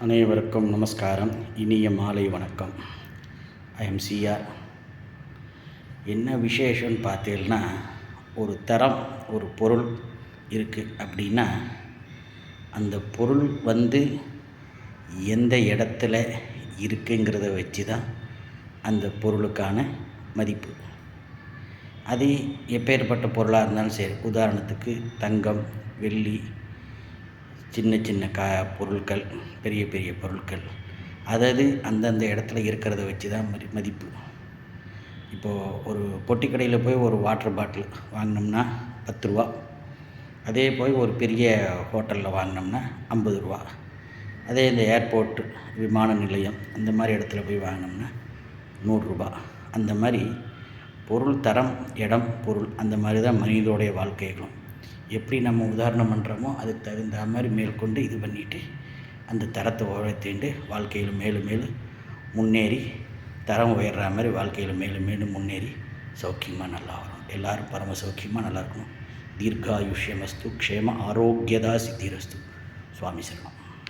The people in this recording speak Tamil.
அனைவருக்கும் நமஸ்காரம். இனிய மாலை வணக்கம். I'm CR. என்ன விசேஷம்னு பார்த்தீங்கன்னா, ஒரு தரம் ஒரு பொருள் இருக்குது அப்படின்னா, அந்த பொருள் எந்த இடத்துல இருக்குங்கிறத வச்சு தான் அந்த பொருளுக்கான மதிப்பு. அது எப்பேற்பட்ட பொருளாக இருந்தாலும் சரி. உதாரணத்துக்கு தங்கம், வெள்ளி, சின்ன சின்ன பொருட்கள், பெரிய பெரிய பொருட்கள், அதாவது அந்தந்த இடத்துல இருக்கிறத வச்சு தான் மதிப்பு. இப்போது ஒரு பொட்டி கடையில் போய் ஒரு வாட்டர் பாட்டில் வாங்கினோம்னா 10 ரூபா. அதே போய் ஒரு பெரிய ஹோட்டலில் வாங்கினோம்னா 50 ரூபா. அதே இந்த ஏர்போர்ட்டு, விமான நிலையம், அந்த மாதிரி இடத்துல போய் வாங்கினோம்னா 100 ரூபா. அந்த மாதிரி பொருள் தரம், இடம், பொருள், அந்த மாதிரி தான் மனிதனுடைய வாழ்க்கைகளும். எப்படி நம்ம உதாரணம் பண்ணுறோமோ அதுக்கு தகுந்த மாதிரி மேற்கொண்டு இது பண்ணிவிட்டு அந்த தரத்தை உயர்த்திண்டு வாழ்க்கையில் மேலும் மேலும் முன்னேறி தரம் உயர்ற மாதிரி வாழ்க்கையில் மேலும் மேலும் முன்னேறி சௌக்கியமாக நல்லா வரும். எல்லோரும் பரம சௌக்கியமாக நல்லா இருக்கணும். தீர்காயுஷ்யமஸ்து, க்ஷேம ஆரோக்கியதா சித்திரஸ்து. சுவாமி சரணம்.